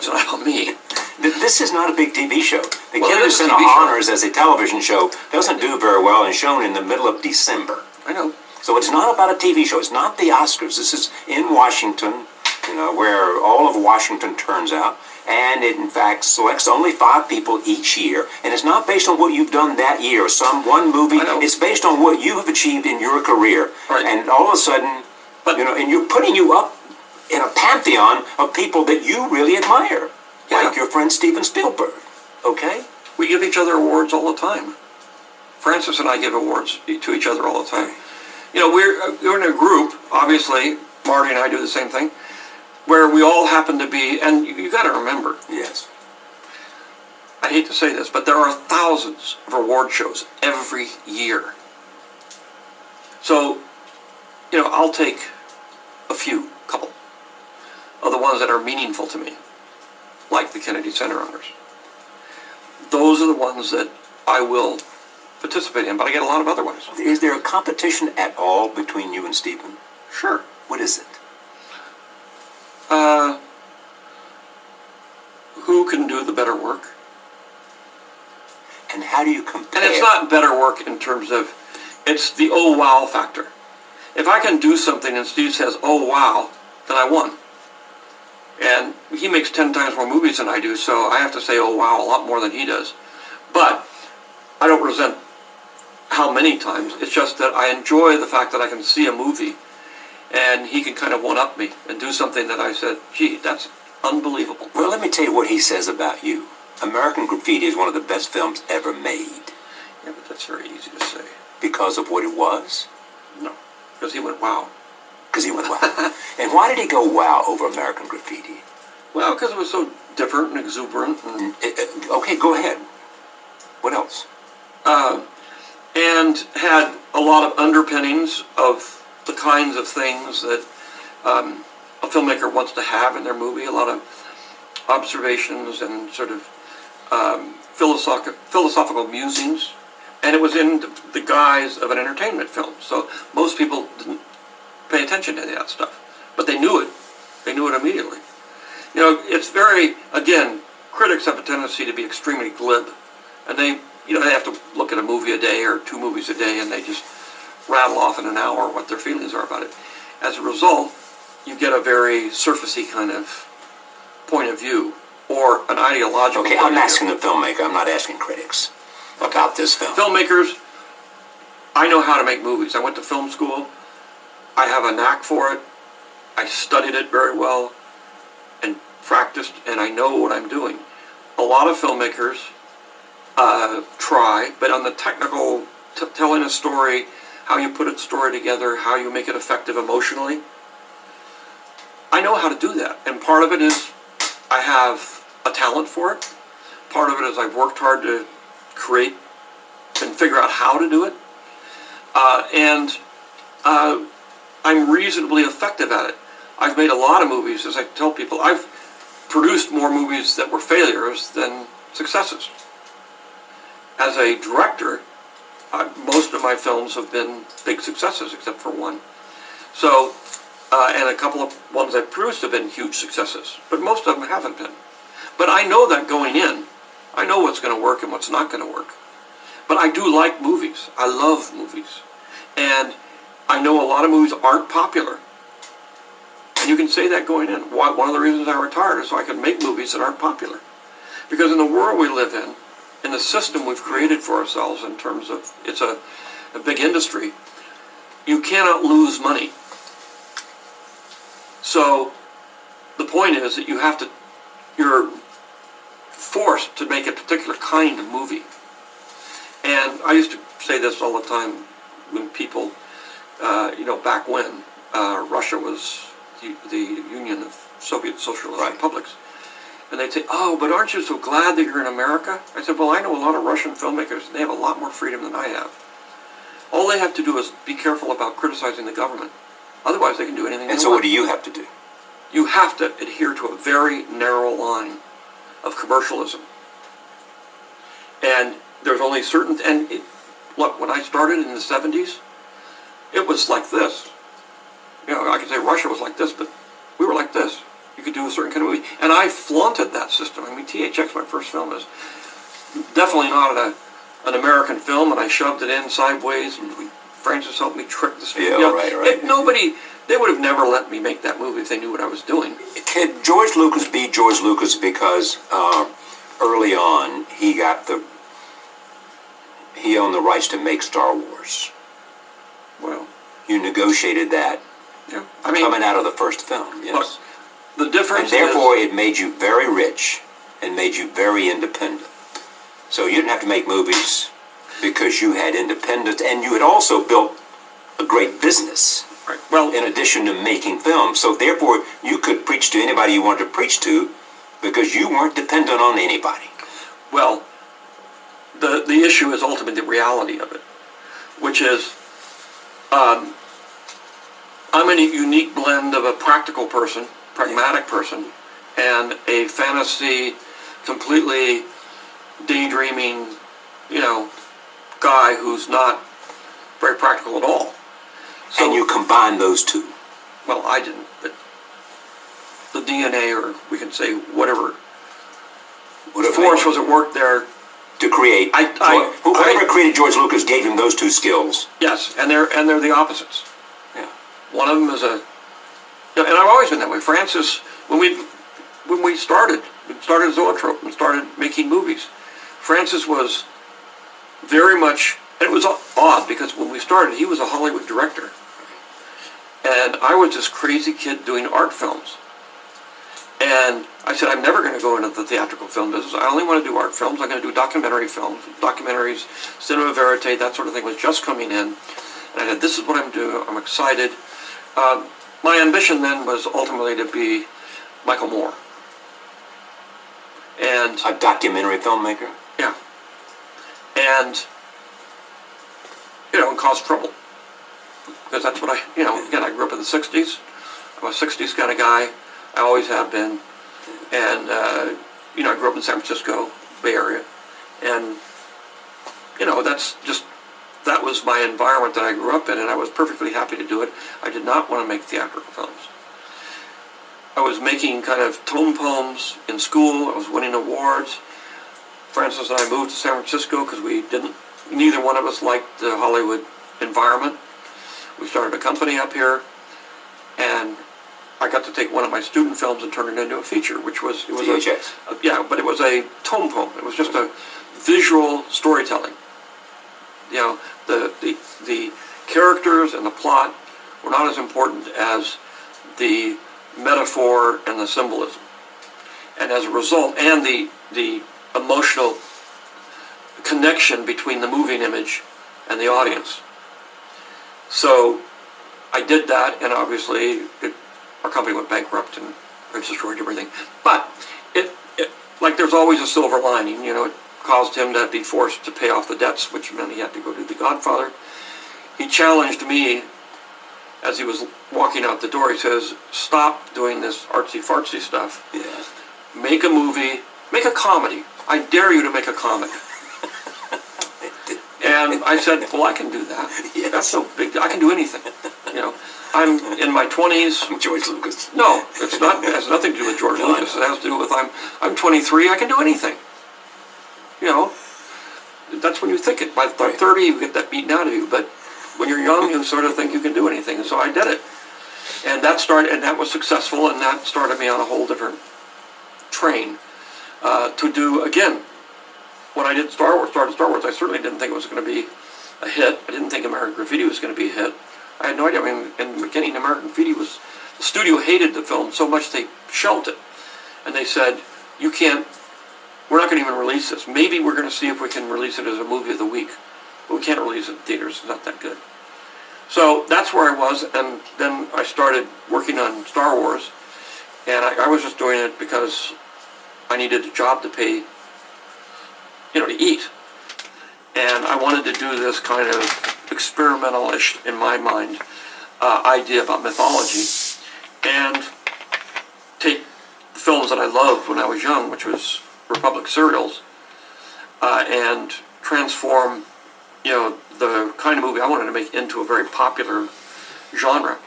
it's not about me. This is not a big TV show. The Well, it Kennedy is a Center TV show. Honors as a television show doesn't do very well and shown in the middle of December. I know. So it's not about a TV show. It's not the Oscars. This is in Washington, where all of Washington turns out. And it, in fact, selects only 5 people each year. And it's not based on what you've done that year, one movie. I know. It's based on what you have achieved in your career. Right. And all of a sudden, and you're putting you up in a pantheon of people that you really admire. Yeah. Like your friend Steven Spielberg. Okay? We give each other awards all the time. Francis and I give awards to each other all the time. We're in a group, obviously, Marty and I do the same thing, where we all happen to be, and you got to remember, Yes. I hate to say this, but there are thousands of award shows every year. So, I'll take a couple of the ones that are meaningful to me, like the Kennedy Center Honors. Those are the ones that I will participate in, but I get a lot of other ones. Is there a competition at all between you and Stephen? Sure. What is it? Who can do the better work? And how do you compare? And it's not better work in terms of, it's the oh wow factor. If I can do something and Steve says, oh wow, then I won. And he makes 10 times more movies than I do, so I have to say oh wow a lot more than he does. But I don't resent how many times. It's just that I enjoy the fact that I can see a movie and he can kind of one-up me and do something that I said, gee, that's unbelievable. Well, let me tell you what he says about you. American Graffiti is one of the best films ever made. Yeah, but that's very easy to say. Because of what it was? No, because he went wow. Because he went wow. And why did he go wow over American Graffiti? Well, because it was so different and exuberant. And, okay, go ahead. What else? and had a lot of underpinnings of the kinds of things that a filmmaker wants to have in their movie, a lot of observations and sort of philosophical musings, and it was in the guise of an entertainment film, so most people didn't pay attention to that stuff, but they knew it immediately. It's very, again, critics have a tendency to be extremely glib, and they have to look at a movie a day or 2 movies a day, and they just rattle off in an hour what their feelings are about it. As a result, you get a very surfacey kind of point of view, or an ideological Okay, point I'm of view. asking the filmmaker, I'm not asking critics about this film. Filmmakers, I know how to make movies. I went to film school. I have a knack for it. I studied it very well and practiced, and I know what I'm doing. A lot of filmmakers try, but on the technical, telling a story, how you put a story together, how you make it effective emotionally, I know how to do that. And part of it is I have a talent for it. Part of it is I've worked hard to create and figure out how to do it. And I'm reasonably effective at it. I've made a lot of movies, as I tell people. I've produced more movies that were failures than successes. As a director, most of my films have been big successes, except for one. So, and a couple of ones I've produced have been huge successes, but most of them haven't been. But I know that going in. I know what's going to work and what's not going to work. But I do like movies. I love movies. And I know a lot of movies aren't popular. And you can say that going in. One of the reasons I retired is so I can make movies that aren't popular. Because in the world we live in the system we've created for ourselves in terms of, it's a big industry, you cannot lose money. So the point is that you're forced to make a particular kind of movie. And I used to say this all the time when people, back when Russia was the Union of Soviet Socialist Republics. And they'd say, oh, but aren't you so glad that you're in America? I said, well, I know a lot of Russian filmmakers, and they have a lot more freedom than I have. All they have to do is be careful about criticizing the government. Otherwise, they can do anything they want. And so what do you have to do? You have to adhere to a very narrow line of commercialism. And there's only certain, look, when I started in the 70s, it was like this. I could say Russia was like this, but we were like this. You could do a certain kind of movie. And I flaunted that system. I mean, THX, my first film, is definitely not an American film, and I shoved it in sideways, and Francis helped me trick the studio. Yeah, right. Nobody, they would have never let me make that movie if they knew what I was doing. Could George Lucas be George Lucas because early on he owned the rights to make Star Wars? Well, You negotiated that yeah. I mean, coming out of the first film, yes. Look, the difference And therefore is, it made you very rich and made you very independent. So you didn't have to make movies because you had independence, and you had also built a great business right, well, in addition to making films. So therefore you could preach to anybody you wanted to preach to because you weren't dependent on anybody. well, the issue is ultimately the reality of it, which is, I'm a unique blend of a practical person, pragmatic person, and a fantasy, completely daydreaming, guy who's not very practical at all. So, And you combine those two. well, I didn't, but the DNA, or we can say whatever force was at work there. To create. Whoever created George Lucas gave him those two skills. Yes, and they're the opposites. Yeah. One of them is and I've always been that way. Francis, when we started Zoetrope and started making movies, Francis was very much, and it was odd because when we started, he was a Hollywood director. And I was this crazy kid doing art films. And I said, I'm never going to go into the theatrical film business. I only want to do art films. I'm going to do documentary films, documentaries, cinema verite, that sort of thing was just coming in. And I said, this is what I'm doing. I'm excited. My ambition then was ultimately to be Michael Moore. And A documentary filmmaker. yeah. And, and cause trouble. Because that's what again, I grew up in the 60s. I'm a 60s kind of guy. I always have been. And, I grew up in San Francisco, Bay Area. And, that was my environment that I grew up in, and I was perfectly happy to do it. I did not want to make theatrical films. I was making kind of tone poems in school. I was winning awards. Francis and I moved to San Francisco because neither one of us liked the Hollywood environment. We started a company up here, and I got to take one of my student films and turn it into a feature, which was THX. but it was a tone poem. It was just a visual storytelling. The characters and the plot were not as important as the metaphor and the symbolism. And as a result, and the emotional connection between the moving image and the audience. So I did that, and obviously our company went bankrupt and destroyed everything. But there's always a silver lining. It caused him to be forced to pay off the debts, which meant he had to go do The Godfather. He challenged me as he was walking out the door. He says, "Stop doing this artsy-fartsy stuff. Yeah. Make a movie, make a comedy. I dare you to make a comedy." And I said, "Well, I can do that. Yes. That's no big deal. I can do anything. I'm in my 20s. I'm George Lucas. No, it's not. It has nothing to do with George Lucas. It has to do with I'm 23. I can do anything. That's when you think it. By 30, you get that beaten out of you. But when you're young, you sort of think you can do anything. And so I did it, and that was successful, and that started me on a whole different train to do again. When I did started Star Wars, I certainly didn't think it was going to be a hit. I didn't think American Graffiti was going to be a hit. I had no idea. I mean, in the beginning, American Graffiti the studio hated the film so much they shelved it. And they said, we're not going to even release this. Maybe we're going to see if we can release it as a movie of the week. But we can't release it in theaters. It's not that good. So that's where I was. And then I started working on Star Wars. And I was just doing it because I needed a job to pay, to eat. And I wanted to do this kind of experimental-ish, in my mind, idea about mythology, and take the films that I loved when I was young, which was Republic serials, and transform, the kind of movie I wanted to make into a very popular genre.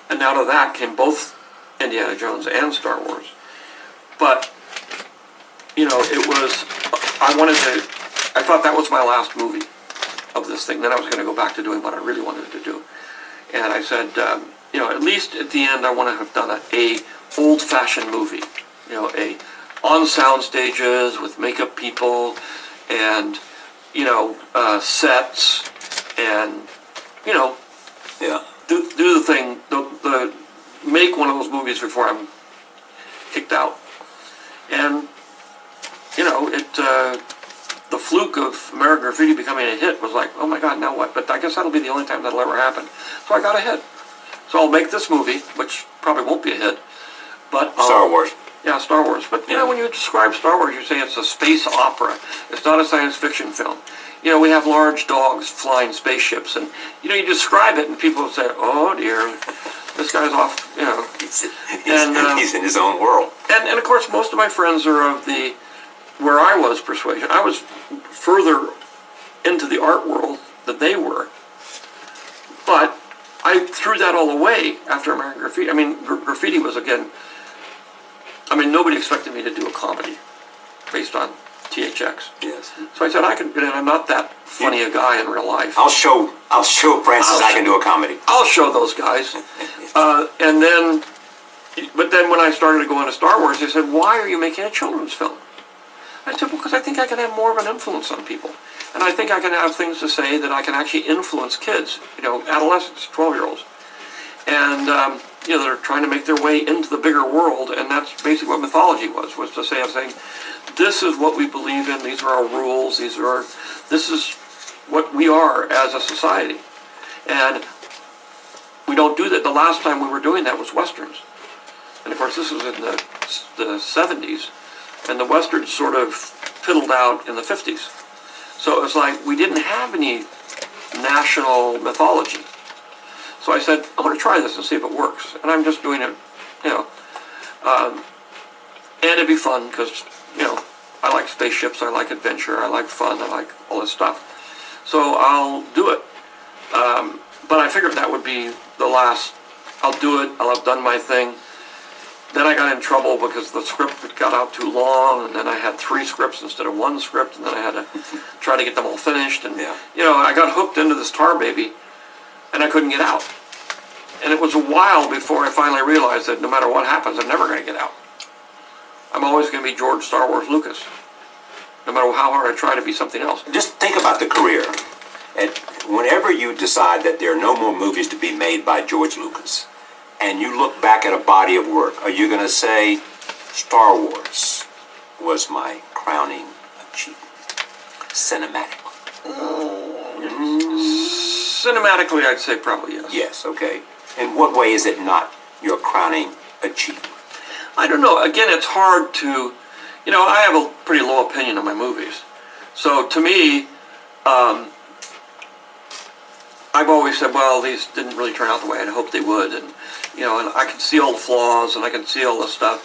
And out of that came both Indiana Jones and Star Wars. But, you know, I thought that was my last movie of this thing. Then I was going to go back to doing what I really wanted to do. And I said, you know, at least at the end I want to have done a old-fashioned movie. You know, on sound stages with makeup people and, you know, sets and, you know, Yeah. do the thing, make one of those movies before I'm kicked out. And, you know, the fluke of American Graffiti becoming a hit was like, oh my God, now what? But I guess that'll be the only time that'll ever happen. So I got a hit. So I'll make this movie, which probably won't be a hit. But Star Wars. Yeah, Star Wars. But, you know, when you describe Star Wars, you say it's a space opera. It's not a science fiction film. You know, we have large dogs flying spaceships, and, you know, you describe it, and people say, oh, dear, this guy's off, you know. He's in his own world. And, of course, most of my friends are of the, where I was persuasion. I was further into the art world than they were. But I threw that all away after American Graffiti. I mean, Graffiti was, again, I mean, nobody expected me to do a comedy based on THX. Yes. So I said, I'm not that funny a guy in real life. I'll show Francis I can do a comedy. I'll show those guys. And then, but then when I started to go into Star Wars, they said, why are you making a children's film? I said, well, because I think I can have more of an influence on people. And I think I can have things to say that I can actually influence kids, you know, adolescents, 12-year-olds. And, you know, they're trying to make their way into the bigger world, and that's basically what mythology was to say, I'm saying, this is what we believe in, these are our rules, this is what we are as a society. And we don't do that. The last time we were doing that was Westerns. And of course this was in the 70s, and the Westerns sort of fiddled out in the 50s. So it was like we didn't have any national mythology. So I said, I'm going to try this and see if it works. And I'm just doing it, you know. And it'd be fun because, you know, I like spaceships, I like adventure, I like fun, I like all this stuff. So I'll do it. But I figured that would be the last. I'll do it, I'll have done my thing. Then I got in trouble because the script got out too long, and then I had 3 scripts instead of 1 script, and then I had to try to get them all finished. And, you know, I got hooked into this Tar Baby, and I couldn't get out. And it was a while before I finally realized that no matter what happens, I'm never going to get out. I'm always going to be George Star Wars Lucas, no matter how hard I try to be something else. Just think about the career. And whenever you decide that there are no more movies to be made by George Lucas, and you look back at a body of work, are you going to say, Star Wars was my crowning achievement, cinematically? Cinematically, I'd say probably yes. Yes, okay. In what way is it not your crowning achievement? I don't know. Again, it's hard to, you know, I have a pretty low opinion of my movies. So to me, I've always said, well, these didn't really turn out the way I'd hoped they would. And, you know, and I can see all the flaws and I can see all the stuff.